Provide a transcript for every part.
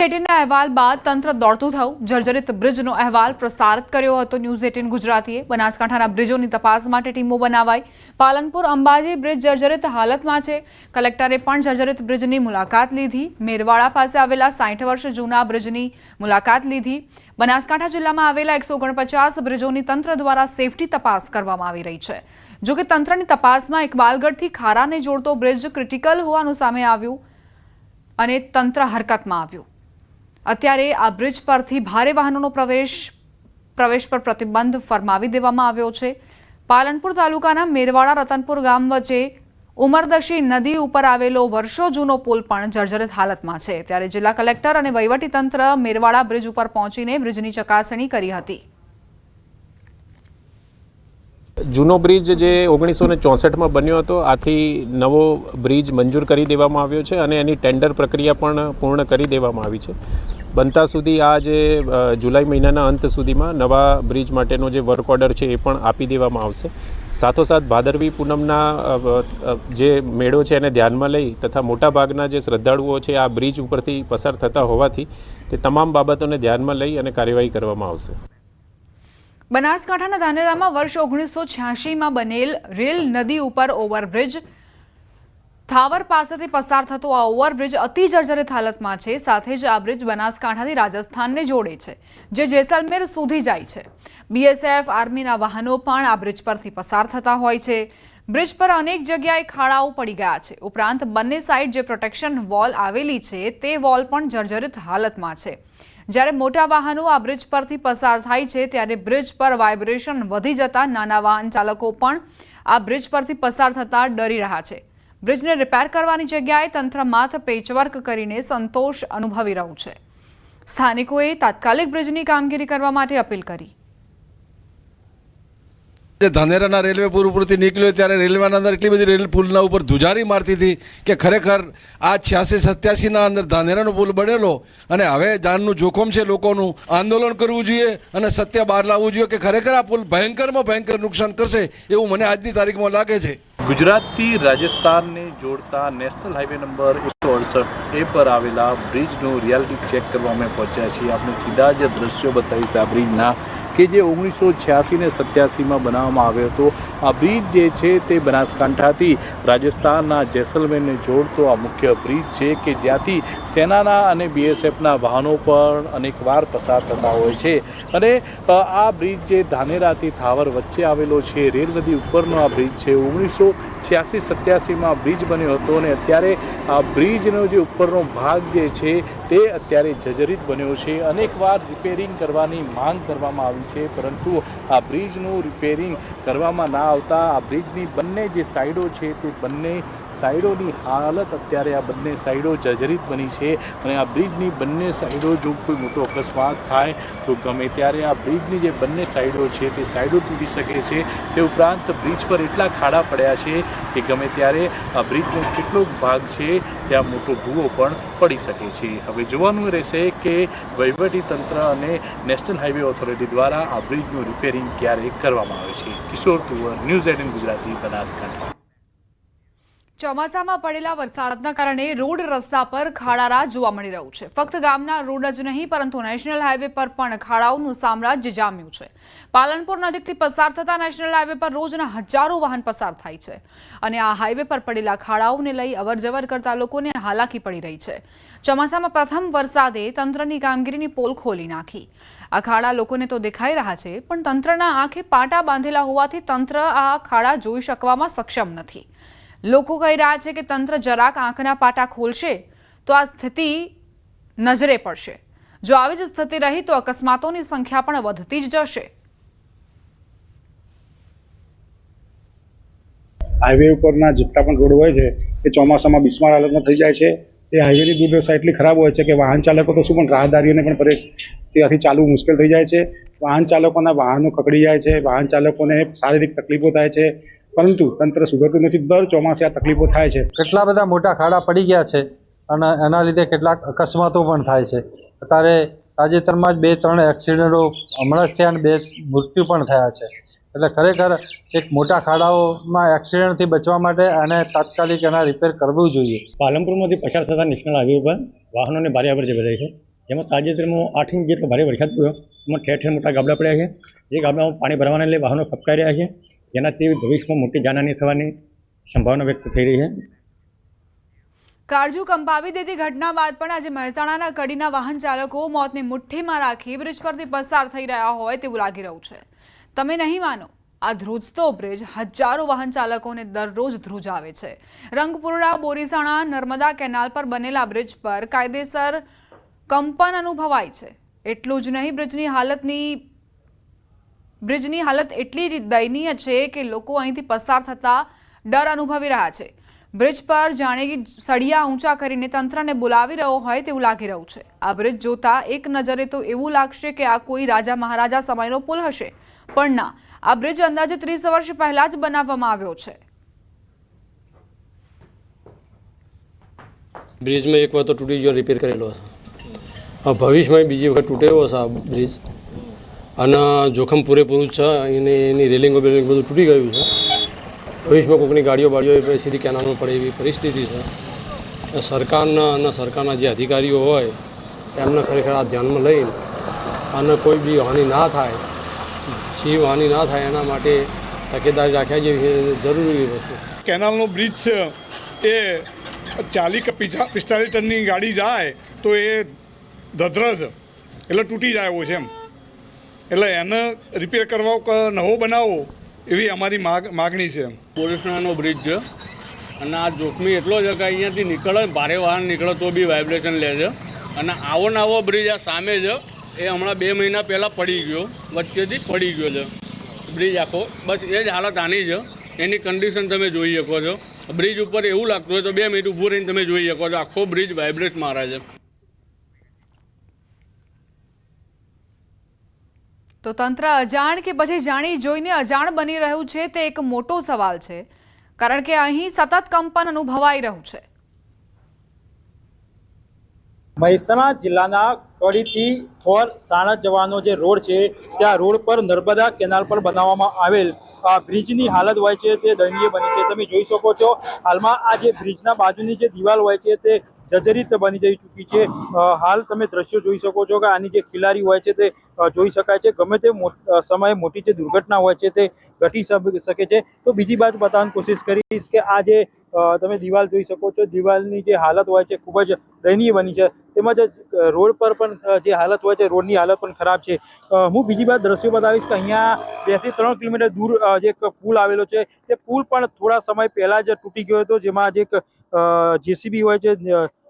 18ના અહેવાલ બાદ તંત્ર દોડતું થયું. જર્જરિત બ્રિજનો અહેવાલ પ્રસારિત કર્યો હતો ન્યૂઝ 18 ગુજરાતીએ. બનાસકાંઠાના બ્રિજોની તપાસ માટે ટીમો બનાવાઈ. પાલનપુર અંબાજી બ્રિજ જર્જરિત હાલતમાં છે. કલેક્ટરે પણ જર્જરિત બ્રિજની મુલાકાત લીધી. મેરવાડા પાસે આવેલા 60 વર્ષ જૂના બ્રિજની મુલાકાત લીધી. બનાસકાંઠા જિલ્લામાં આવેલા 149 બ્રિજોની તંત્ર દ્વારા સેફટી તપાસ કરવામાં આવી રહી છે. જોકે તંત્રની તપાસમાં ઇકબાલગઢથી ખારાને જોડતો બ્રિજ ક્રિટિકલ હોવાનું સામે આવ્યું અને તંત્ર હરકતમાં આવ્યું. અત્યારે આ બ્રિજ પરથી ભારે વાહનોનો પ્રવેશ પર પ્રતિબંધ ફરમાવી દેવામાં આવ્યો છે. પાલનપુર તાલુકાના મેરવાડા રતનપુર ગામ વચ્ચે ઉમરદશી નદી ઉપર આવેલો વર્ષો જૂનો પુલ પણ જર્જરિત હાલતમાં છે. ત્યારે જિલ્લા કલેક્ટર અને વહીવટીતંત્ર મેરવાડા બ્રિજ ઉપર પહોંચીને બ્રિજની ચકાસણી કરી હતી. જૂનો બ્રિજ જે 1964માં બન્યો હતો, આથી નવો બ્રિજ મંજૂર કરી દેવામાં આવ્યો છે અને એની ટેન્ડર પ્રક્રિયા પણ પૂર્ણ કરી દેવામાં આવી છે. બનતા સુધી આ જે જુલાઈ મહિનાના અંત સુધીમાં નવા બ્રિજ માટેનો જે વર્ક ઓર્ડર છે એ પણ આપી દેવામાં આવશે. સાથોસાથ ભાદરવી પૂનમના જે મેળો છે એને ધ્યાનમાં લઈ તથા મોટાભાગના જે શ્રદ્ધાળુઓ છે આ બ્રિજ ઉપરથી પસાર થતા હોવાથી તે તમામ બાબતોને ધ્યાનમાં લઈ અને કાર્યવાહી કરવામાં આવશે. બનાસકાંઠાના ધાનેરામાં વર્ષ 1986માં બનેલ રેલ નદી ઉપર ઓવરબ્રિજ થાવર પાસેથી પસાર થતો આ ઓવરબ્રિજ અતિ જર્જરિત હાલતમાં છે. સાથે જ આ બ્રિજ બનાસકાંઠાથી રાજસ્થાનને જોડે છે, જે જેસલમેર સુધી જાય છે. બીએસએફ આર્મીના વાહનો પણ આ બ્રિજ પરથી પસાર થતા હોય છે. બ્રિજ પર અનેક જગ્યાએ ખાડાઓ પડી ગયા છે. ઉપરાંત બંને સાઈડ જે પ્રોટેક્શન વોલ આવેલી છે તે વોલ પણ જર્જરિત હાલતમાં છે. જ્યારે મોટા વાહનો આ બ્રિજ પરથી પસાર થાય છે ત્યારે બ્રિજ પર વાઇબ્રેશન વધી જતા નાના વાહન ચાલકો પણ આ બ્રિજ પરથી પસાર થતા ડરી રહ્યા છે. બ્રિજને રિપેર કરવાની જગ્યાએ તંત્ર માત્ર પેચવર્ક કરીને સંતોષ અનુભવી રહ્યું છે. સ્થાનિકોએ તાત્કાલિક બ્રિજની કામગીરી કરવા માટે અપીલ કરી. ધાનેરાના રેલવે પુલ ઉપરથી નીકળ્યો ત્યારે રેલવેના અંદર એટલી બધી રેલ પુલના ઉપર ધુજારી મારતી હતી કે ખરેખર આ 86-87ના અંદર ધાનેરાનો પુલ બનેલો અને હવે જાનનું જોખમ છે. લોકોનું આંદોલન કરવું જોઈએ અને સત્ય બહાર લાવવું જોઈએ કે ખરેખર આ પુલ ભયંકરમાં ભયંકર નુકસાન કરશે એવું મને આજની તારીખમાં લાગે છે. ગુજરાતથી રાજસ્થાનને જોડતા નેશનલ હાઈવે નંબર 168 પર આવેલા બ્રિજનું રિયાલિટી ચેક કરવા અમે પહોંચ્યા છીએ. આપણે સીધા જ દ્રશ્યો બતાવીશ આ બ્રિજના કે જે 1986 ને 87માં બનાવવામાં આવ્યો હતો. આ બ્રિજ જે છે તે બનાસકાંઠાથી રાજસ્થાનના જેસલમેરને જોડતો આ મુખ્ય બ્રિજ છે કે જ્યાંથી સેનાના અને બીએસએફના વાહનો પણ અનેકવાર પસાર થતા હોય છે. અને આ બ્રિજ જે ધાનેરાથી થાવર વચ્ચે આવેલો છે, રેલ નદી ઉપરનો આ બ્રિજ છે. 1986-87માં બ્રિજ બન્યો હતો અને અત્યારે આ બ્રિજનો જે ઉપરનો ભાગ જે છે તે અત્યારે જર્જરિત બન્યો છે. અનેકવાર રિપેરિંગ કરવાની માંગ કરવામાં આવી છે, પરંતુ આ બ્રિજનું રિપેરિંગ કરવામાં ના આવતા આ બ્રિજની બંને જે સાઈડો છે તે બંને સાઈડોની હાલત અત્યારે આ બંને સાઈડો જર્જરિત બની છે. અને આ બ્રિજની બંને સાઈડો જો કોઈ મોટો અકસ્માત થાય તો ગમે ત્યારે આ બ્રિજની જે બંને સાઈડો છે તે સાઈડો તૂટી શકે છે. તે ઉપરાંત બ્રિજ પર એટલા ખાડા પડ્યા છે કે ગમે ત્યારે આ બ્રિજનો કેટલોક ભાગ છે ત્યાં મોટો ભૂવો પણ પડી શકે છે. હવે જોવાનું રહેશે કે વહીવટીતંત્ર અને નેશનલ હાઈવે ઓથોરિટી દ્વારા આ બ્રિજનું રિપેરિંગ ક્યારે કરવામાં આવે છે. કિશોર તુવર, ન્યૂઝ 18 ગુજરાતી, બનાસકાંઠા. ચોમાસામાં પડેલા વરસાદના કારણે રોડ રસ્તા પર ખાડારાજ જોવા મળી રહ્યું છે. ફક્ત ગામના રોડ જ નહીં પરંતુ નેશનલ હાઈવે પર પણ ખાડાઓનું સામ્રાજ્ય જામ્યું છે. પાલનપુર નજીકથી પસાર થતા નેશનલ હાઈવે પર રોજના હજારો વાહન પસાર થાય છે અને આ હાઈવે પર પડેલા ખાડાઓને લઈ અવરજવર કરતા લોકોને હાલાકી પડી રહી છે. ચોમાસામાં પ્રથમ વરસાદે તંત્રની કામગીરીની પોલ ખોલી નાખી. આ ખાડા લોકોને તો દેખાઈ રહ્યા છે, પણ તંત્રના આંખે પાટા બાંધેલા હોવાથી તંત્ર આ ખાડા જોઈ શકવામાં સક્ષમ નથી. લોકો કહી રહ્યા છે કે તંત્ર જરાક આંખના પાટા ખોલશે તો આ સ્થિતિ નજરે પડશે. જો આવી જ સ્થિતિ રહી તો અકસ્માતોની સંખ્યા પણ વધતી જ જશે. હાઈવે ઉપરના જેટલા પણ રોડ હોય છે એ ચોમાસામાં બિસ્માર હાલતમાં થઈ જાય છે. એ હાઈવેની દુર્દશા એટલી ખરાબ હોય છે કે વાહન ચાલકો તો શું પણ રાહદારીઓને પણ ત્યાંથી ચાલવું મુશ્કેલ થઈ જાય છે. વાહન ચાલકોના વાહનો ખકડી જાય છે. વાહન ચાલકોને શારીરિક તકલીફો થાય છે, પરંતુ તંત્ર સુધરતું નથી. દર ચોમાસે આ તકલીફો થાય છે. કેટલા બધા મોટા ખાડા પડી ગયા છે અને એના લીધે કેટલાક અકસ્માતો પણ થાય છે. અત્યારે તાજેતરમાં જ 2-3 એક્સિડન્ટો હમણાં જ થયા અને 2 મૃત્યુ પણ થયા છે. એટલે ખરેખર એક મોટા ખાડાઓમાં એક્સિડન્ટથી બચવા માટે અને તાત્કાલિક એના રિપેર કરવું જોઈએ. પાલનપુરમાંથી પસાર થતા નેશનલ હાઈવે પર વાહનોની ભારે અવરજવર રહે છે. જેમાં તાજેતરમાં 8 ઇંચ જેટલો ભારે વરસાદ પડ્યો. એમાં ઠેર ઠેર મોટા ગાબડા પડ્યા છે. જે ગાબડામાં પાણી ભરવાને લઈ વાહનો ફટકાઈ રહ્યા છે, જેનાથી ભવિષ્યમાં મોટી જાનહાની થવાની સંભાવના વ્યક્ત થઈ રહી છે. કાળજુ કંપાવી દેતી ઘટના બાદ પણ આજે મહેસાણાના કડીના વાહન ચાલકો મોતને મુઠ્ઠીમાં રાખી બ્રિજ પરથી પસાર થઈ રહ્યા હોય તેવું લાગી રહ્યું છે. તમે નહીં માનો, આ ધ્રુજતો બ્રિજ હજારો વાહન ચાલકોને દરરોજ ધ્રુજાવે છે. રંગપુરા બોરીસાણા નર્મદા કેનાલ પર બનેલા બ્રિજ પર કાયદેસર કંપન અનુભવાય છે. એટલું જ નહીં, બ્રિજની હાલત એટલી દયનીય છે કે લોકો અહીંથી પસાર થતા ડર અનુભવી રહ્યા છે. બ્રિજ પર જાણે કે સળિયા ઊંચા કરીને તંત્રને બોલાવી રહ્યો હોય તેવું લાગી રહ્યું છે. આ બ્રિજ જોતા એક નજરે તો એવું લાગશે કે આ કોઈ રાજા મહારાજા સમયનો પુલ હશે, પણ ના, આ બ્રિજ અંદાજે 30 વર્ષ પહેલા જ બનાવવામાં આવ્યો છે. બ્રિજમાં એક વાર તો તૂટી ગયો, રિપેર કરેલો છે. ભવિષ્યમાં બીજી વખત તૂટેલો છે આ બ્રિજ, અને જોખમ પૂરેપૂરું છે. એની રેલિંગો બેલિંગ બધું તૂટી ગયું છે. ભવિષ્યમાં કોઈકની ગાડીઓ બાડીઓ સીધી કેનાલમાં પડે એવી પરિસ્થિતિ છે. સરકારના અને સરકારના જે અધિકારીઓ હોય એમને ખરેખર આ ધ્યાનમાં લઈને અને કોઈ બી હાનિ ના થાય, જીવ હાનિ ના થાય એના માટે તકેદારી રાખ્યા જેવી જરૂરી વસ્તુ. કેનાલનો બ્રિજ છે એ 40 કે 45 ટનની ગાડી જાય તો એ ધધરજ એટલે તૂટી જાય એવો છે એમ. એટલે એને રિપેર કરવો કે નવો બનાવવો એવી અમારી માગણી છે. બોરીસાણાનો બ્રિજ છે અને આ જોખમી એટલો છે કે અહીંયાથી નીકળે, ભારે વાહન નીકળે તો બી વાઇબ્રેશન લે છે. અને આવો નવો બ્રિજ આ સામે છે એ હમણાં 2 મહિના પહેલાં પડી ગયો, વચ્ચેથી પડી ગયો છે બ્રિજ આખો. બસ એ જ હાલત આની છે. એની કન્ડિશન તમે જોઈ શકો છો. બ્રિજ ઉપર એવું લાગતું હોય તો 2 મિનિટ ઊભું રહીને તમે જોઈ શકો છો, આખો બ્રિજ વાઇબ્રેટ મારે છે. તો તંત્ર અજાણ કે પછી જાણી જોઈને અજાણ બની રહ્યું છે તે એક મોટો સવાલ છે, કારણ કે અહીં સતત કંપન અનુભવાઈ રહ્યું છે. મહેસાણા જિલ્લાના કડીથી થોર સાણંદ જવાનો જે રોડ છે ત્યાં રોડ પર નર્મદા કેનાલ પર બનાવવામાં આવેલ બ્રિજની હાલત હોય છે તે દયનીય બની છે. તમે જોઈ શકો છો હાલમાં આ જે બ્રિજના બાજુની જે દિવાલ હોય છે તે જર્જરિત બની જઈ ચૂકી છે. હાલ તમે દ્રશ્યો જોઈ શકો છો કે આની જે ખિલારી હોય છે તે જોઈ શકાય છે. ગમે તે સમયે મોટી જે દુર્ઘટના હોય છે તે ઘટી શકે છે. તો બીજી બાજુ બતાવવાની કોશિશ કરીશ કે આ જે તમે દિવાલ જોઈ શકો છો, દિવાલની જે હાલત હોય છે ખૂબ જ દયનીય બની છે. તેમજ રોડ પર પણ જે હાલત હોય છે, રોડની હાલત પણ ખરાબ છે. હું બીજી બાજુ દ્રશ્યો બતાવીશ કે અહીંયા 2 થી 3 કિલોમીટર દૂર જે એક પુલ આવેલો છે તે પુલ પણ થોડા સમય પહેલા જ તૂટી ગયો હતો, જેમાં જે એક જેસીબી હોય છે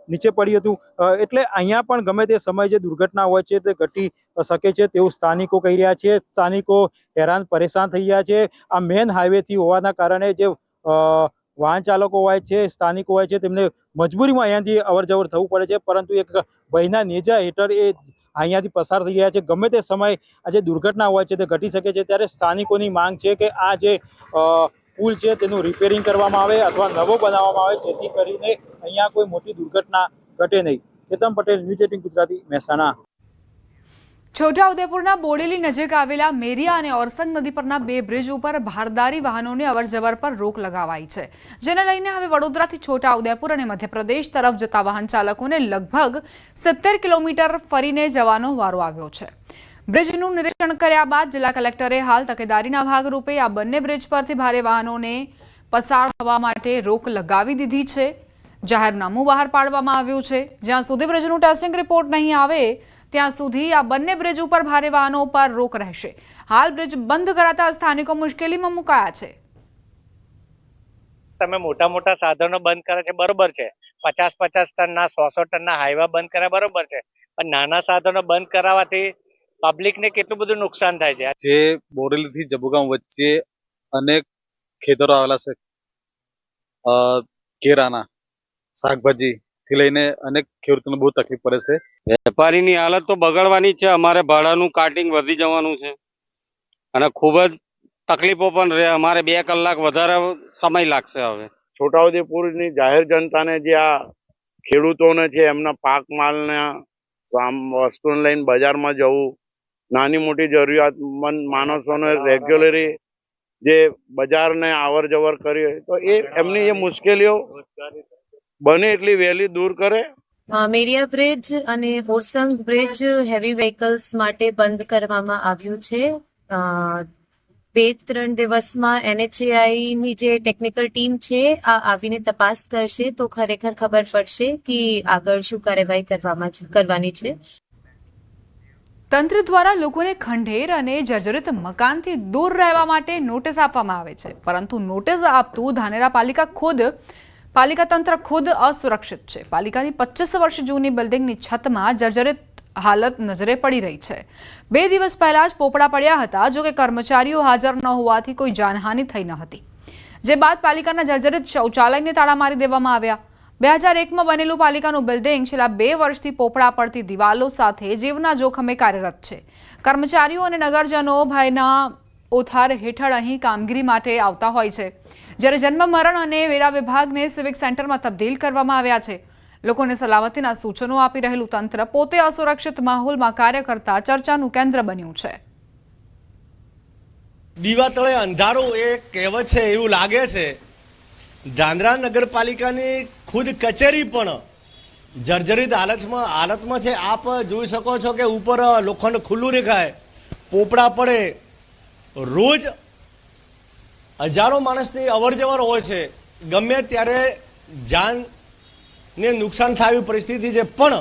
નીચે પડ્યું હતું. એટલે અહીંયા પણ ગમે તે સમયે જે દુર્ઘટના હોય છે તે ઘટી શકે છે તેવું સ્થાનિકો કહી રહ્યા છે. સ્થાનિકો હેરાન પરેશાન થઈ રહ્યા છે. આ મેન હાઈવેથી હોવાના કારણે જે વાહન ચાલકો હોય છે, સ્થાનિકો હોય છે, તેમને મજબૂરીમાં અહીંયાથી અવરજવર થવું પડે છે, પરંતુ એક ભયના નેજા હેઠળ એ અહીંયાથી પસાર થઈ રહ્યા છે. ગમે તે સમયે આ જે દુર્ઘટના હોય છે તે ઘટી શકે છે. ત્યારે સ્થાનિકોની માંગ છે કે આ જે પુલ છે તેનું રિપેરિંગ કરવામાં આવે અથવા નવો બનાવવામાં આવે, જેથી કરીને અહીંયા કોઈ મોટી દુર્ઘટના ઘટે નહીં. કેતન પટેલ, ન્યૂઝ 18 ગુજરાતી, મહેસાણા. છોટાઉદેપુરના બોડેલી નજીક આવેલા મેરિયા અને ઓરસંગ નદી પરના 2 બ્રિજ ઉપર ભારદારી વાહનોની અવરજવર પર રોક લગાવાઈ છે, જેને લઈને હવે વડોદરાથી છોટાઉદેપુર અને મધ્યપ્રદેશ તરફ જતા વાહન ચાલકોને લગભગ 70 કિલોમીટર ફરીને જવાનો વારો આવ્યો છે. બ્રિજનું નિરીક્ષણ કર્યા બાદ જિલ્લા કલેક્ટરે હાલ તકેદારીના ભાગરૂપે આ બંને બ્રિજ પરથી ભારે વાહનોને પસાર થવા માટે રોક લગાવી દીધી છે. જાહેરનામું બહાર પાડવામાં આવ્યું છે. જ્યાં સુધી બ્રિજનું ટેસ્ટિંગ રિપોર્ટ નહીં આવે ત્યાં સુધી આ બંને બ્રિજ ઉપર ભારે વાહનો પર રોક રહેશે. હાલ બ્રિજ બંધ કરાતા સ્થાનિકો મુશ્કેલીમાં મુકાયા છે. તમે મોટા મોટા સાધનો બંધ કરે છે બરોબર છે, 50-50 ટનના 100 ટનના હાઈવા બંધ કર્યા બરોબર છે, પણ નાના સાધનો બંધ કરાવવાથી પબ્લિકને કેટલું બધું નુકસાન થાય છે. જે બોરેલીથી જબુગામ વચ્ચે અનેક ખેતરો આવેલા છે, કેરાના શાકભાજી થી લઈને અનેક ખેડૂતોને બહુ તકલીફ પડે છે. વેપારીની હાલત તો બગડવાની છે. અમારે ભાડાનું કાર્ટિંગ વધી જવાનું છે અને ખૂબ જ તકલીફો પણ રહે. અમારે 2 કલાક વધારે સમય લાગશે. હવે છોટાઉદેપુરની જાહેર જનતાને જે આ ખેડૂતોને છે એમના પાક માલના વસ્તુને લઈને બજારમાં જવું, નાની મોટી જરૂરિયાતમંદ માણસોને રેગ્યુલરી જે બજારને આવર જવર કરી તો એ એમની એ મુશ્કેલીઓ બને એટલી વહેલી દૂર કરે મેરિયા બ્રિજ અને ઓરસંગ બ્રિજ હેવી વ્હીકલ્સ માટે બંધ કરવામાં આવ્યું છે. 2-3 દિવસમાં NHAIની જે ટેકનિકલ ટીમ છે આ આવીને તપાસ કરશે તો ખરેખર ખબર પડશે કે આગળ શું કાર્યવાહી કરવાની છે. તંત્ર દ્વારા લોકોને ખંડેર અને જર્જરિત મકાનથી દૂર રહેવા માટે નોટિસ આપવામાં આવે છે, પરંતુ નોટિસ આપતું ધાનેરા પાલિકા તંત્ર ખુદ અસુરક્ષિત છે. પાલિકાની 25 વર્ષ જૂની બિલ્ડિંગની છતમાં જર્જરિત હાલત નજરે પડી રહી છે. 2 દિવસ પહેલા જ પોપડા પડ્યા હતા, જો કે કર્મચારીઓ હાજર ન હોવાથી કોઈ જાનહાનિ થઈ ન હતી. જે બાદ પાલિકાના જર્જરિત શૌચાલયને તાળા મારી દેવામાં આવ્યા. 2001માં બનેલું પાલિકાનું બિલ્ડિંગ છેલ્લા 2 વર્ષથી પોપડા પડતી દિવાલો સાથે જીવના જોખમે કાર્યરત છે. કર્મચારીઓ અને નગરજનો ભયના ઓથાર હેઠળ અહીં કામગીરી માટે આવતા હોય છે, જ્યારે જન્મ મરણ અને વેરા વિભાગને સિવિક સેન્ટરમાં તબદીલ કરવામાં આવ્યા છે. લોકોને સલામતીના સૂચનો આપી રહેલું તંત્ર પોતે અસુરક્ષિત માહોલમાં કાર્ય કરતા ચર્ચાનું કેન્દ્ર બન્યું છે. દીવા તળે અંધારું એ કહેવત છે એવું લાગે છે. ધાનેરા નગરપાલિકાની ખુદ કચેરી પણ જર્જરિત હાલતમાં છે. આપ જોઈ શકો છો કે ઉપર લોખંડ ખુલ્લું દેખાય, પોપડા પડે, રોજ હજારો માણસની અવરજવર હોય છે. ગમે ત્યારે જાનને નુકસાન થાય એવી પરિસ્થિતિ છે, પણ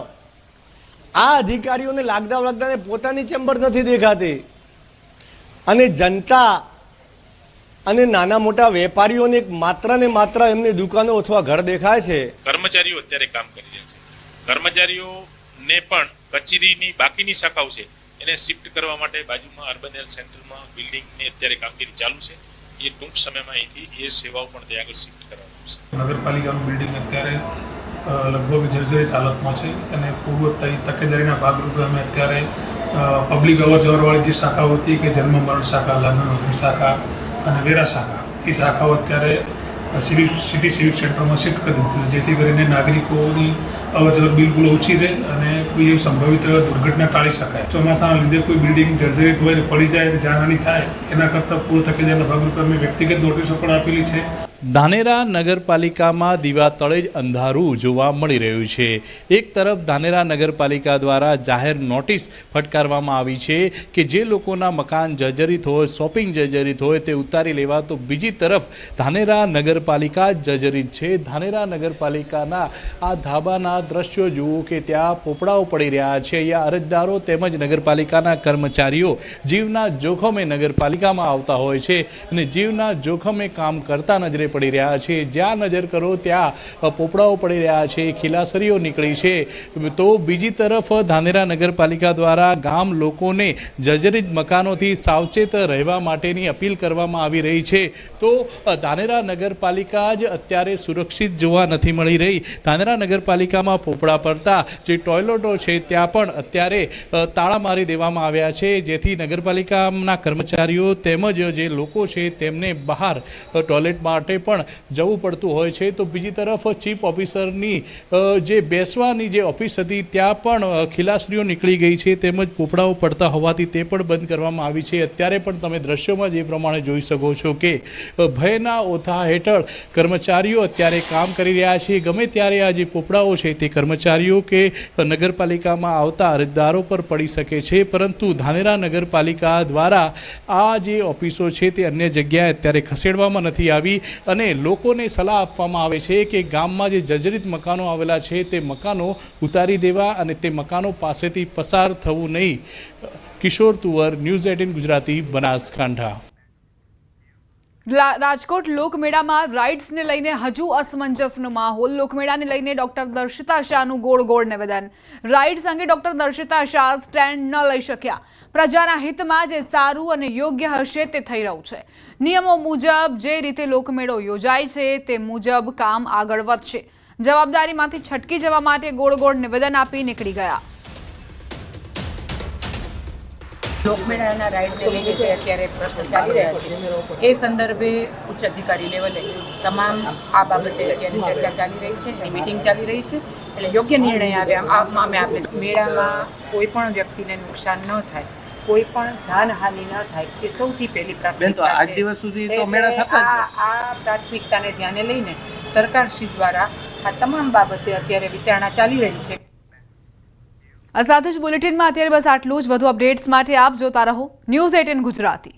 આ અધિકારીઓને લાગતા પોતાની ચેમ્બર નથી દેખાતી અને જનતા અને નાના મોટા વેપારીઓને માત્ર ને માત્ર એમની દુકાનો અથવા ઘર દેખાય છે. કર્મચારીઓ અત્યારે કામ કરી રહ્યા છે. કર્મચારીઓને પણ કચેરીની બાકીની શાખાઓ છે એને શિફ્ટ કરવા માટે બાજુમાં અર્બન હેલ્થ સેન્ટરમાં બિલ્ડિંગની અત્યારે કામગીરી ચાલુ છે. એ ટૂંક સમયમાં અહીંથી એ સેવાઓ પણ ત્યાં આગળ શિફ્ટ કરવામાં આવશે. નગરપાલિકાનું બિલ્ડિંગ અત્યારે લગભગ જર્જરિત હાલતમાં છે અને પૂર્વ તકેદારીના ભાગરૂપે અમે અત્યારે પબ્લિક અવર જવરવાળી જે શાખાઓ હતી કે જન્મ મરણ શાખા, લગ્ન નોંધણી શાખા અને વેરા શાખા, એ શાખાઓ અત્યારે સિટી સિવિક સેન્ટરમાં શિફ્ટ કરી દીધી, જેથી કરીને નાગરિકોની અવરજવર બિલકુલ ઓછી રહે અને કોઈ એવી સંભવિત દુર્ઘટના ટાળી શકાય. ચોમાસાના લીધે કોઈ બિલ્ડિંગ જર્જરિત હોય ને પડી જાય અને જાનહાનિ થાય એના કરતાં પૂર્વ તકેદારીના ભાગરૂપે અમે વ્યક્તિગત નોટિસો પણ આપેલી છે. ધાનેરા નગરપાલિકામાં દીવા તળે જ અંધારું જોવા મળી રહ્યું છે. એક તરફ ધાનેરા નગરપાલિકા દ્વારા જાહેર નોટિસ ફટકારવામાં આવી છે કે જે લોકોના મકાન જર્જરિત હોય, શોપિંગ જર્જરિત હોય તે ઉતારી લેવા, તો બીજી તરફ ધાનેરા નગરપાલિકા જર્જરિત છે. ધાનેરા નગરપાલિકાના આ ધાબાના દ્રશ્યો જુઓ કે ત્યાં પોપડાઓ પડી રહ્યા છે. અહીંયા અરજદારો તેમજ નગરપાલિકાના કર્મચારીઓ જીવના જોખમે નગરપાલિકામાં આવતા હોય છે અને જીવના જોખમે કામ કરતા નજરે પડી રહ્યા છે. જ્યાં નજર કરો ત્યાં પોપડાઓ પડી રહ્યા છે, ખીલાસરીઓ નીકળી છે. તો બીજી તરફ ધાનેરા નગરપાલિકા દ્વારા ગામ લોકોને જર્જરિત મકાનોથી સાવચેત રહેવા માટેની અપીલ કરવામાં આવી રહી છે. તો ધાનેરા નગરપાલિકા જ અત્યારે સુરક્ષિત જોવા નથી મળી રહી. ધાનેરા નગરપાલિકામાં પોપડા પડતા જે ટોયલેટો છે ત્યાં પણ અત્યારે તાળા મારી દેવામાં આવ્યા છે, જેથી નગરપાલિકાના કર્મચારીઓ તેમજ જે લોકો છે તેમને બહાર ટોયલેટ માટે પણ જવું પડતું હોય છે. તો બીજી તરફ ચીફ ઓફિસરની જે બેસવાની જે ઓફિસ હતી ત્યાં પણ ખીલાસરીઓ નીકળી ગઈ છે, તેમજ પોપડાઓ પડતા હોવાથી તે પણ બંધ કરવામાં આવી છે. અત્યારે પણ તમે દ્રશ્યોમાં જે પ્રમાણે જોઈ શકો છો કે ભયના ઓથા હેઠળ કર્મચારીઓ અત્યારે કામ કરી રહ્યા છે. ગમે ત્યારે આ જે પોપડાઓ છે તે કર્મચારીઓ કે નગરપાલિકામાં આવતા અરજદારો પર પડી શકે છે, પરંતુ ધાનેરા નગરપાલિકા દ્વારા આ જે ઓફિસો છે તે અન્ય જગ્યાએ અત્યારે ખસેડવામાં નથી આવી અને લોકોને સલાહ આપવામાં આવે છે કે ગામમાં જે જર્જરિત મકાનો આવેલા છે તે મકાનો ઉતારી દેવા અને તે મકાનો પાસેથી પસાર થવું નહીં. કિશોર તુવર, ન્યૂઝ 18 ગુજરાતી, બનાસકાંઠા. રાજકોટ લોકમેળામાં રાઇડ્સને લઈને હજુ અસમંજસનો માહોલ. લોકમેળાને લઈને ડોક્ટર દર્શિતા શાહનું ગોળ નિવેદન. રાઇડ્સ અંગે ડોક્ટર દર્શિતા શાહ સ્ટેન્ડ ન લઈ શક્યા. પ્રજાના હિતમાં જે સારું અને યોગ્ય હશે તે થઈ રહ્યું છે. નિયમો મુજબ જે રીતે લોકમેળો યોજાય છે તે મુજબ કામ આગળ વધશે. જવાબદારીમાંથી છટકી જવા માટે ગોળ નિવેદન આપી નીકળી ગયા. લોકમેળાના રાઇડ્સને લઈને જે અત્યારે પ્રશ્ન ચાલી રહ્યા છે એ સંદર્ભે ઉચ્ચ અધિકારી લેવલે તમામ આ બાબતે અત્યારે ચર્ચા ચાલી રહી છે, એની મિટિંગ ચાલી રહી છે, એટલે યોગ્ય નિર્ણય આવ્યા અમે આપણે મેળામાં કોઈ પણ વ્યક્તિને નુકસાન ન થાય, કોઈ પણ જાનહાનિ ન થાય એ સૌથી પહેલી પ્રાથમિકતા છે. આ પ્રાથમિકતાને ધ્યાને લઈને સરકારશ્રી દ્વારા આ તમામ બાબતે અત્યારે વિચારણા ચાલી રહી છે. આ સાથે જ બુલેટિનમાં અત્યારે બસ આટલું જ. વધુ અપડેટ્સ માટે આપ જોતા રહો News 18 ગુજરાતી.